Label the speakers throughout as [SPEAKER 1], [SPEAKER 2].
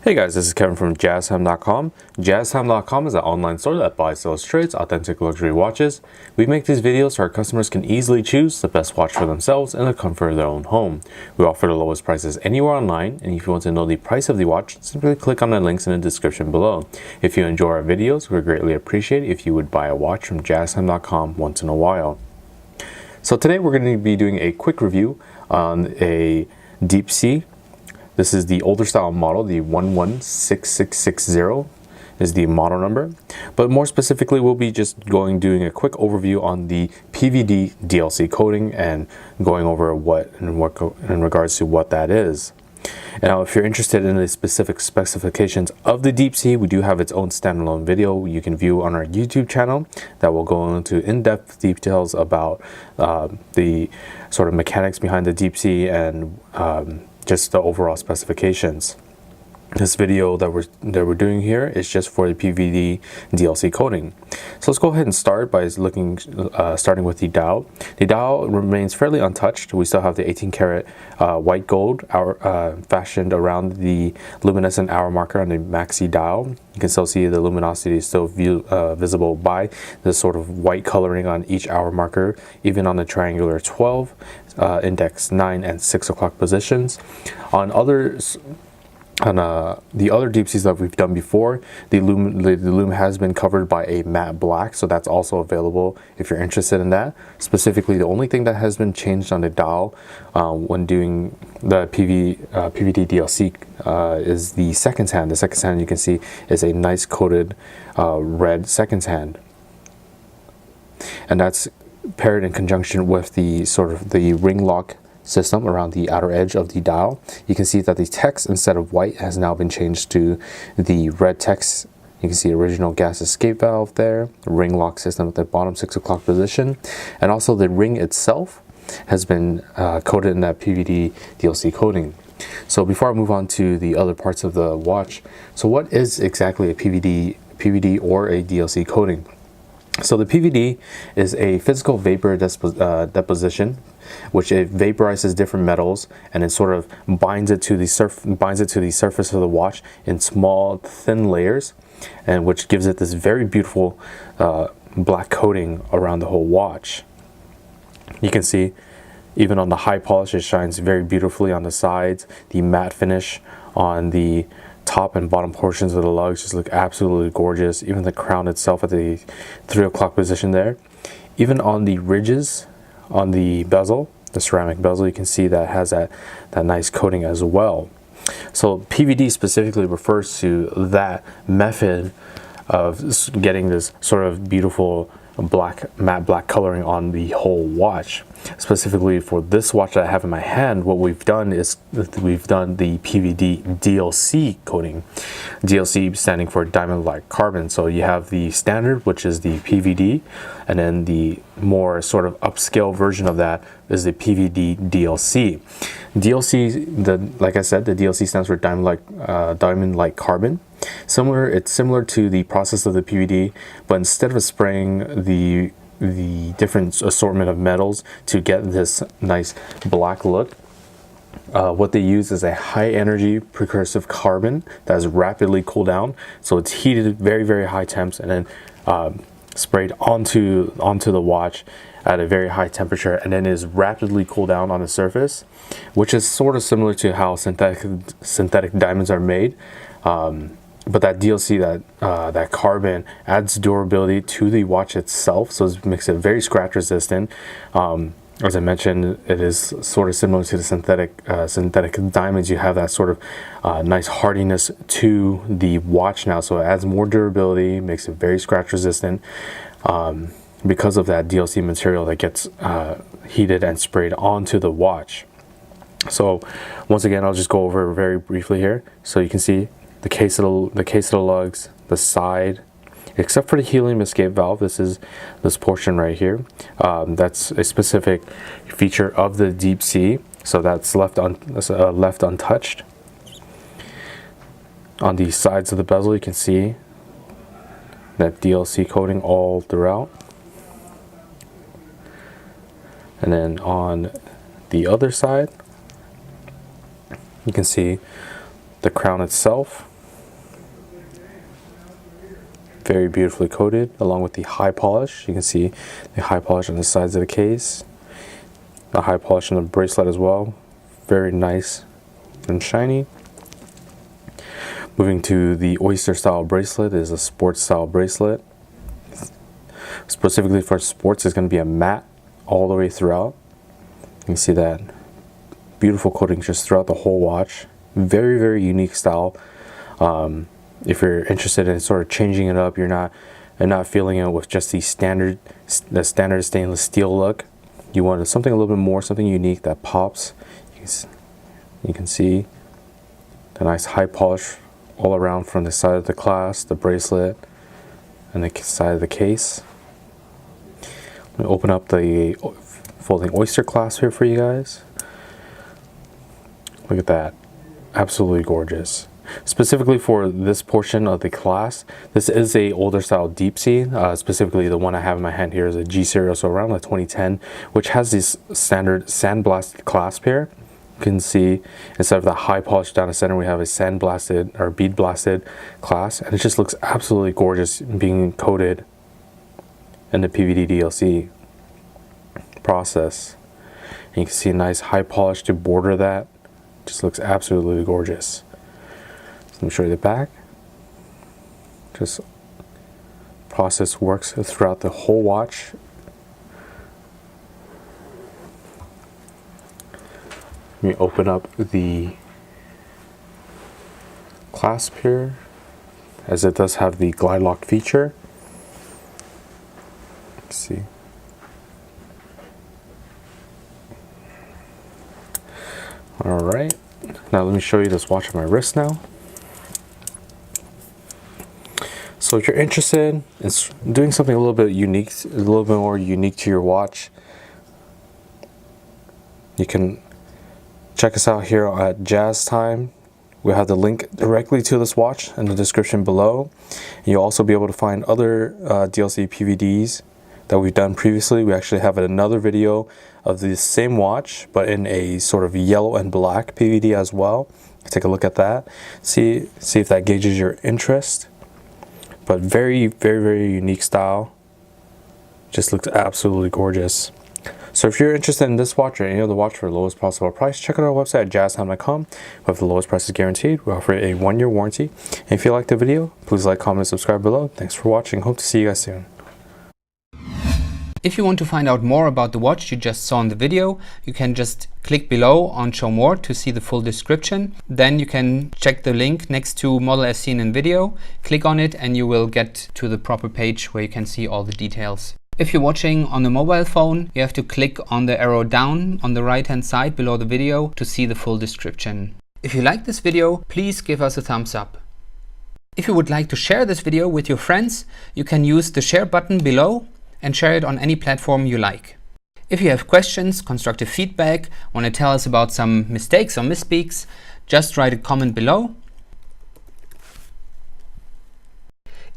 [SPEAKER 1] Hey guys, this is Kevin from JazTime.com. JazTime.com is an online store that buys, sells, trades authentic luxury watches. We make these videos so our customers can easily choose the best watch for themselves in the comfort of their own home. We offer the lowest prices anywhere online, and if you want to know the price of the watch, simply click on the links in the description below. If you enjoy our videos, we greatly appreciate it if you would buy a watch from JazTime.com once in a while. So today we're going to be doing a quick review on a Deepsea. This is the older style model, the 116660 is the model number. But more specifically, we'll be just doing a quick overview on the PVD DLC coating and going over what in regards to what that is. Now, if you're interested in the specific specifications of the Deepsea, we do have its own standalone video you can view on our YouTube channel that will go into in-depth details about the sort of mechanics behind the Deepsea and just the overall specifications. This video that we're doing here is just for the PVD DLC coating. So let's go ahead and start by starting with the dial. The dial remains fairly untouched. We still have the 18 karat white gold fashioned around the luminescent hour marker on the maxi dial. You can still see the luminosity is still visible by the sort of white coloring on each hour marker, even on the triangular 12, index 9 and 6 o'clock positions. On the other Deepseas that we've done before, the lume has been covered by a matte black, so that's also available if you're interested in that. Specifically, the only thing that has been changed on the dial when doing the PVD DLC is the seconds hand. The seconds hand, you can see, is a nice coated red seconds hand, and that's paired in conjunction with the sort of the ring lock system around the outer edge of the dial. You can see that the text, instead of white, has now been changed to the red text. You can see original gas escape valve there, ring lock system at the bottom 6 o'clock position, and also the ring itself has been coated in that PVD DLC coating. So before I move on to the other parts of the watch, so what is exactly a PVD or a DLC coating? So the PVD is a physical vapor deposition, which it vaporizes different metals and it sort of binds it to the surface of the watch in small, thin layers, and which gives it this very beautiful black coating around the whole watch. You can see even on the high polish, it shines very beautifully on the sides. The matte finish on the top and bottom portions of the lugs just look absolutely gorgeous. Even the crown itself at the 3 o'clock position there. Even on the ridges on the bezel, the ceramic bezel, you can see that has that nice coating as well. So PVD specifically refers to that method of getting this sort of beautiful matte black coloring on the whole watch. Specifically for this watch that I have in my hand, what we've done is we've done the PVD DLC coating. DLC standing for diamond like carbon. So you have the standard, which is the PVD, and then the more sort of upscale version of that is the PVD DLC. DLC, like I said, the DLC stands for diamond like carbon. It's similar to the process of the PVD, but instead of spraying the different assortment of metals to get this nice black look, what they use is a high energy precursive carbon that is rapidly cooled down. So it's heated at very, very high temps and then sprayed onto the watch at a very high temperature, and then is rapidly cooled down on the surface, which is sort of similar to how synthetic diamonds are made. But that DLC, that carbon, adds durability to the watch itself, so it makes it very scratch resistant. As I mentioned, it is sort of similar to the synthetic diamonds. You have that sort of nice hardiness to the watch now, so it adds more durability, makes it very scratch resistant because of that DLC material that gets heated and sprayed onto the watch. So once again, I'll just go over very briefly here. So you can see the case of the lugs, the side, except for the helium escape valve. This is this portion right here. That's a specific feature of the Deepsea, so that's left untouched. On the sides of the bezel, you can see that DLC coating all throughout. And then on the other side, you can see the crown itself very beautifully coated, along with the high polish. You can see the high polish on the sides of the case, the high polish on the bracelet as well. Very nice and shiny. Moving to the oyster style bracelet, is a sports style bracelet. Specifically for sports, it's going to be a matte all the way throughout. You can see that beautiful coating just throughout the whole watch. Very, very unique style. If you're interested in sort of changing it up, you're not feeling it with just the standard stainless steel look. You wanted something a little bit more, something unique that pops. You can see the nice high polish all around from the side of the clasp, the bracelet, and the side of the case. Let me open up the folding oyster clasp here for you guys. Look at that, absolutely gorgeous. Specifically for this portion of the clasp, this is a older style Deepsea. Specifically, the one I have in my hand here is a G series, so around the 2010, which has this standard sandblasted clasp here. You can see instead of the high polish down the center, we have a sandblasted or bead blasted clasp, and it just looks absolutely gorgeous being coated in the PVD DLC process. And you can see a nice high polish to border that. Just looks absolutely gorgeous. Let me show you the back. Just process works throughout the whole watch. Let me open up the clasp here, as it does have the glide lock feature. Let's see. All right, now let me show you this watch on my wrist now. So if you're interested in doing something a little bit unique, a little bit more unique to your watch, you can check us out here at JazTime. We have the link directly to this watch in the description below. And you'll also be able to find other DLC PVDs that we've done previously. We actually have another video of the same watch, but in a sort of yellow and black PVD as well. Take a look at that. See if that gauges your interest. But very, very, very unique style. Just looks absolutely gorgeous. So if you're interested in this watch or any other watch for the lowest possible price, check out our website at JazTime.com. We have the lowest prices guaranteed. We offer a 1-year warranty. And if you like the video, please like, comment, and subscribe below. Thanks for watching. Hope to see you guys soon.
[SPEAKER 2] If you want to find out more about the watch you just saw in the video, you can just click below on Show More to see the full description. Then you can check the link next to Model as seen in video, click on it, and you will get to the proper page where you can see all the details. If you're watching on a mobile phone, you have to click on the arrow down on the right hand side below the video to see the full description. If you like this video, please give us a thumbs up. If you would like to share this video with your friends, you can use the share button below and share it on any platform you like. If you have questions, constructive feedback, want to tell us about some mistakes or misspeaks, just write a comment below.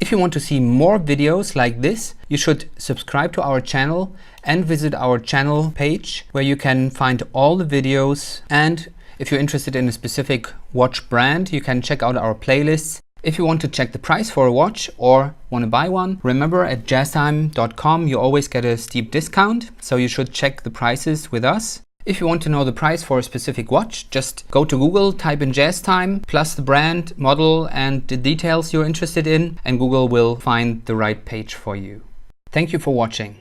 [SPEAKER 2] If you want to see more videos like this, you should subscribe to our channel and visit our channel page where you can find all the videos. And if you're interested in a specific watch brand, you can check out our playlists. If you want to check the price for a watch or want to buy one, remember at JazTime.com you always get a steep discount, so you should check the prices with us. If you want to know the price for a specific watch, just go to Google, type in JazTime, plus the brand, model, and the details you're interested in, and Google will find the right page for you. Thank you for watching.